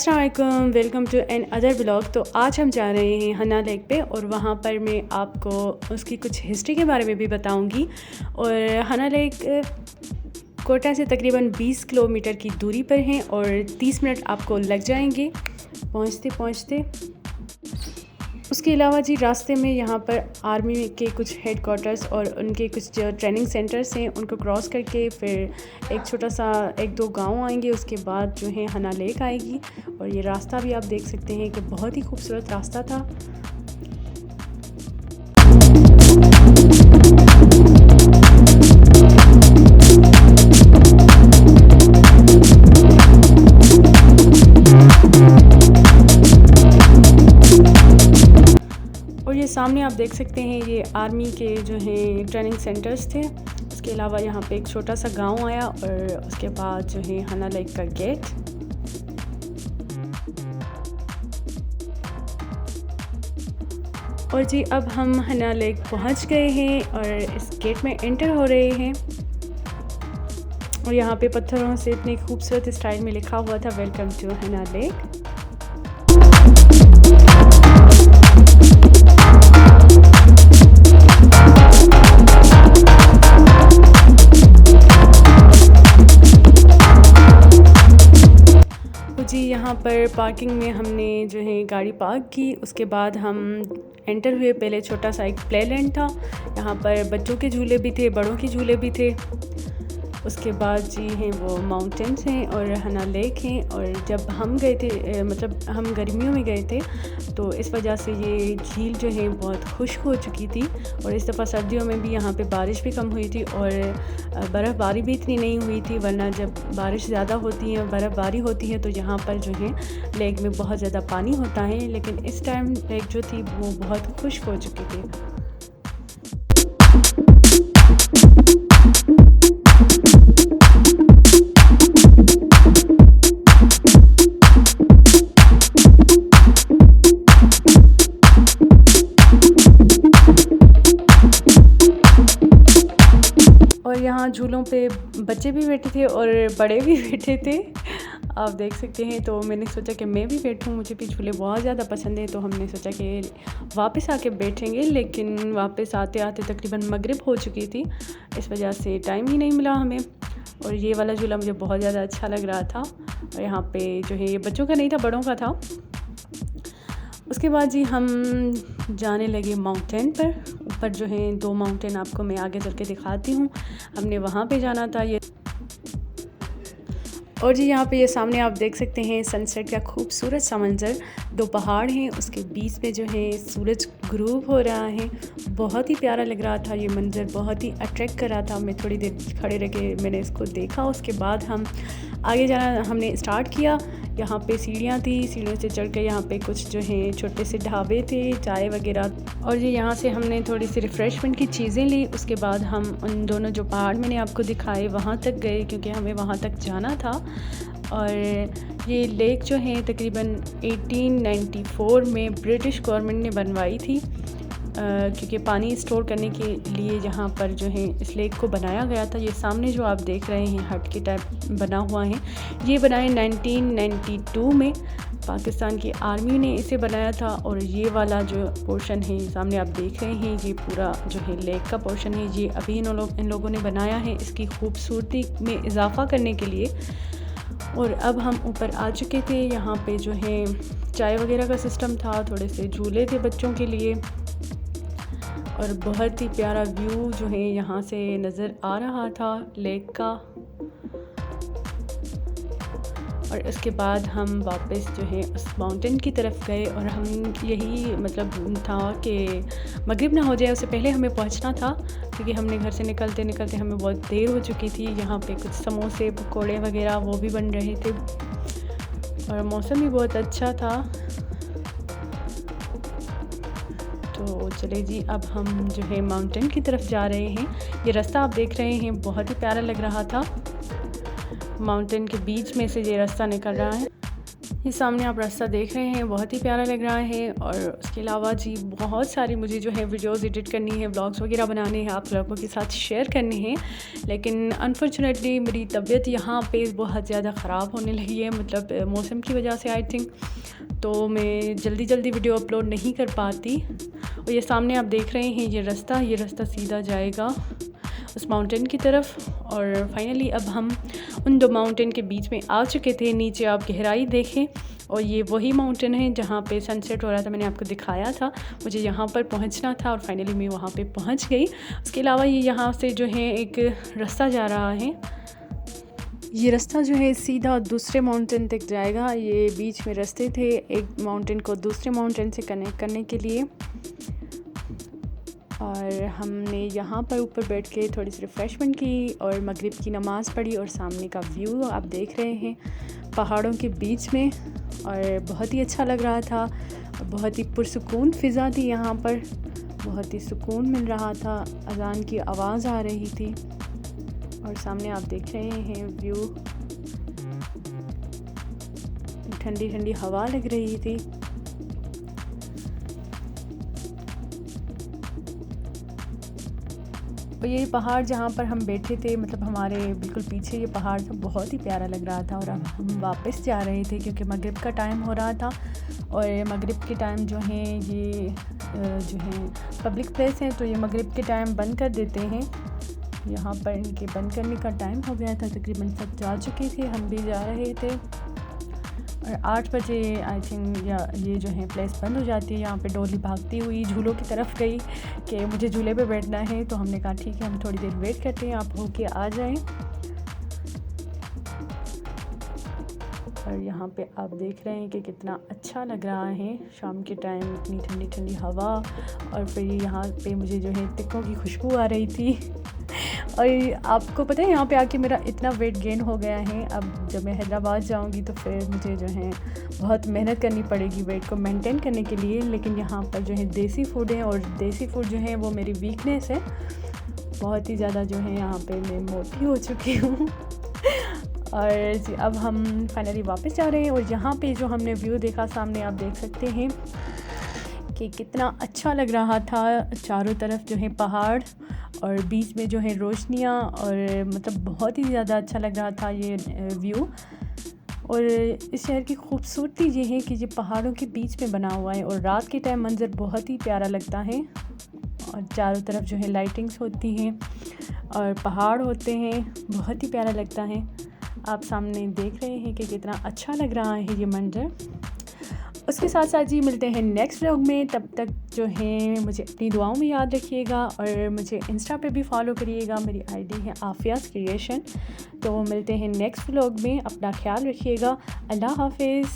अस्सलाम वालेकुम, welcome to another blog. तो आज हम जा रहे हैं हना लेक पे और वहाँ पर मैं आपको उसकी कुछ हिस्ट्री के बारे में भी बताऊंगी। और हना लेक कोटा से तकरीबन 20 किलोमीटर की दूरी पर हैं और 30 मिनट आपको लग जाएंगे पहुँचते पहुँचते। उसके अलावा जी रास्ते में यहाँ पर आर्मी के कुछ हेडक्वार्टर्स और उनके कुछ जो ट्रेनिंग सेंटर्स हैं उनको क्रॉस करके फिर एक छोटा सा 1-2 गांव आएंगे। उसके बाद जो है हना लेक आएगी। और ये रास्ता भी आप देख सकते हैं कि बहुत ही खूबसूरत रास्ता था। और ये सामने आप देख सकते हैं ये आर्मी के जो हैं ट्रेनिंग सेंटर्स थे। उसके अलावा यहाँ पे एक छोटा सा गांव आया और उसके बाद जो है हना लेक का गेट। और जी अब हम हना लेक पहुँच गए हैं और इस गेट में एंटर हो रहे हैं। और यहाँ पे पत्थरों से इतनी खूबसूरत स्टाइल में लिखा हुआ था वेलकम टू हना लेक। जी यहाँ पर पार्किंग में हमने जो है गाड़ी पार्क की। उसके बाद हम एंटर हुए। पहले छोटा सा एक प्ले लैंड था, यहाँ पर बच्चों के झूले भी थे, बड़ों के झूले भी थे। उसके बाद जी हैं वो माउंटेन्स हैं और हना लेक हैं। और जब हम गए थे मतलब हम गर्मियों में गए थे तो इस वजह से ये झील जो है बहुत खुश्क हो चुकी थी। और इस दफ़ा सर्दियों में भी यहाँ पे बारिश भी कम हुई थी और बर्फ़बारी भी इतनी नहीं हुई थी। वरना जब बारिश ज़्यादा होती है, बर्फ़बारी होती है तो यहाँ पर जो है लेक में बहुत ज़्यादा पानी होता है। लेकिन इस टाइम लेक जो थी वो बहुत खुश्क हो चुकी थी। और यहाँ झूलों पे बच्चे भी बैठे थे और बड़े भी बैठे थे, आप देख सकते हैं। तो मैंने सोचा कि मैं भी बैठूं, मुझे भी झूले बहुत ज़्यादा पसंद है। तो हमने सोचा कि वापस आके बैठेंगे, लेकिन वापस आते आते तकरीबन मगरिब हो चुकी थी, इस वजह से टाइम ही नहीं मिला हमें। और ये वाला झूला मुझे बहुत ज़्यादा अच्छा लग रहा था। और यहाँ पे जो है ये बच्चों का नहीं था, बड़ों का था। उसके बाद जी हम जाने लगे माउंटेन पर। ऊपर जो है 2 माउंटेन आपको मैं आगे चल के दिखाती हूँ, हमने वहाँ पे जाना था। ये और जी यहाँ पे ये सामने आप देख सकते हैं सनसेट का खूबसूरत सा मंज़र। 2 पहाड़ हैं, उसके बीच में जो है सूरज ग्रूब हो रहा है। बहुत ही प्यारा लग रहा था ये मंज़र, बहुत ही अट्रैक्ट कर रहा था। मैं थोड़ी देर खड़े रह के मैंने इसको देखा। उसके बाद हम आगे जाना हमने स्टार्ट किया। यहाँ पे सीढ़ियाँ थी, सीढ़ियों से चढ़ के यहाँ पे कुछ जो हैं छोटे से ढाबे थे, चाय वगैरह। और ये यहाँ से हमने थोड़ी सी रिफ़्रेशमेंट की चीज़ें ली। उसके बाद हम उन दोनों जो पहाड़ मैंने आपको दिखाए वहाँ तक गए, क्योंकि हमें वहाँ तक जाना था। और ये लेक जो है तकरीबन 1894 में ब्रिटिश गवर्नमेंट ने बनवाई थी, क्योंकि पानी स्टोर करने के लिए यहाँ पर जो है इस लेक को बनाया गया था। ये सामने जो आप देख रहे हैं हट के टाइप बना हुआ है, ये बनाए 1992 में पाकिस्तान की आर्मी ने इसे बनाया था। और ये वाला जो पोर्शन है सामने आप देख रहे हैं, ये पूरा जो है लेक का पोर्शन है, ये अभी इन लोगों ने बनाया है इसकी खूबसूरती में इजाफ़ा करने के लिए। और अब हम ऊपर आ चुके थे। यहाँ पे जो है चाय वगैरह का सिस्टम था, थोड़े से झूले थे बच्चों के लिए। और बहुत ही प्यारा व्यू जो है यहाँ से नज़र आ रहा था लेक का। और उसके बाद हम वापस जो है उस माउंटेन की तरफ गए। और हम यही मतलब था कि मगरिब ना हो जाए उससे पहले हमें पहुँचना था, क्योंकि हमने घर से निकलते निकलते हमें बहुत देर हो चुकी थी। यहाँ पे कुछ समोसे पकोड़े वगैरह वो भी बन रहे थे और मौसम भी बहुत अच्छा था। तो चले जी अब हम जो है माउंटेन की तरफ जा रहे हैं। ये रास्ता आप देख रहे हैं बहुत ही प्यारा लग रहा था, माउंटेन के बीच में से ये रास्ता निकल रहा है। ये सामने आप रास्ता देख रहे हैं, बहुत ही प्यारा लग रहा है। और उसके अलावा जी बहुत सारी मुझे जो है वीडियोस एडिट करनी है, व्लॉग्स वगैरह बनाने हैं, आप लोगों के साथ शेयर करने हैं। लेकिन अनफॉर्चुनेटली मेरी तबीयत यहाँ पे बहुत ज़्यादा ख़राब होने लगी है, मतलब मौसम की वजह से आई थिंक, तो मैं जल्दी जल्दी वीडियो अपलोड नहीं कर पाती। और ये सामने आप देख रहे हैं ये रास्ता सीधा जाएगा उस माउंटेन की तरफ। और फाइनली अब हम उन दो माउंटेन के बीच में आ चुके थे। नीचे आप गहराई देखें और ये वही माउंटेन है जहाँ पे सनसेट हो रहा था, मैंने आपको दिखाया था। मुझे यहाँ पर पहुँचना था और फाइनली मैं वहाँ पे पहुँच गई। उसके अलावा ये यहाँ से जो है एक रास्ता जा रहा है, ये रास्ता जो है सीधा दूसरे माउंटेन तक जाएगा। ये बीच में रास्ते थे एक माउंटेन को दूसरे माउंटेन से कनेक्ट करने के लिए। और हमने यहाँ पर ऊपर बैठ के थोड़ी सी रिफ़्रेशमेंट की और मगरिब की नमाज़ पढ़ी। और सामने का व्यू आप देख रहे हैं पहाड़ों के बीच में, और बहुत ही अच्छा लग रहा था। और बहुत ही पुरसुकून फ़िज़ा थी यहाँ पर, बहुत ही सुकून मिल रहा था, अज़ान की आवाज़ आ रही थी। और सामने आप देख रहे हैं व्यू, ठंडी ठंडी हवा लग रही थी। और ये पहाड़ जहाँ पर हम बैठे थे, मतलब हमारे बिल्कुल पीछे ये पहाड़ था, बहुत ही प्यारा लग रहा था। और अब हम वापस जा रहे थे क्योंकि मगरिब का टाइम हो रहा था। और मगरिब के टाइम जो है ये जो है पब्लिक प्लेस है, तो ये मगरिब के टाइम बंद कर देते हैं। यहाँ पर इनके बंद करने का टाइम हो गया था, तकरीबन सब जा चुके थे, हम भी जा रहे थे। और 8 बजे आई थिंक या ये जो है प्लेस बंद हो जाती है। यहाँ पे डोली भागती हुई झूलों की तरफ गई कि मुझे झूले पे बैठना है, तो हमने कहा ठीक है हम थोड़ी देर वेट करते हैं, आप होके आ जाएं। और यहाँ पे आप देख रहे हैं कि कितना अच्छा लग रहा है शाम के टाइम, इतनी ठंडी ठंडी हवा। और फिर यहाँ पे मुझे जो है टिक्कों की खुशबू आ रही थी। और आपको पता है यहाँ पे आके मेरा इतना वेट गेन हो गया है। अब जब मैं हैदराबाद जाऊँगी तो फिर मुझे जो है बहुत मेहनत करनी पड़ेगी वेट को मेंटेन करने के लिए। लेकिन यहाँ पर जो है देसी फूड है, और देसी फूड जो है वो मेरी वीकनेस है। बहुत ही ज़्यादा जो है यहाँ पे मैं मोटी हो चुकी हूँ। और जी अब हम फाइनली वापस जा रहे हैं। और यहाँ पे जो हमने व्यू देखा सामने आप देख सकते हैं कि कितना अच्छा लग रहा था। चारों तरफ जो है पहाड़ और बीच में जो है रोशनियाँ, और मतलब बहुत ही ज़्यादा अच्छा लग रहा था ये व्यू। और इस शहर की खूबसूरती ये है कि ये पहाड़ों के बीच में बना हुआ है, और रात के टाइम मंज़र बहुत ही प्यारा लगता है। और चारों तरफ जो है लाइटिंग्स होती हैं और पहाड़ होते हैं, बहुत ही प्यारा लगता है। आप सामने देख रहे हैं कि कितना अच्छा लग रहा है ये मंजर। उसके साथ साथ जी मिलते हैं नेक्स्ट व्लॉग में। तब तक जो है मुझे अपनी दुआओं में याद रखिएगा, और मुझे इंस्टा पे भी फॉलो करिएगा, मेरी आईडी है आफियाज़ क्रिएशन। तो मिलते हैं नेक्स्ट व्लॉग में, अपना ख्याल रखिएगा। अल्लाह हाफिज़।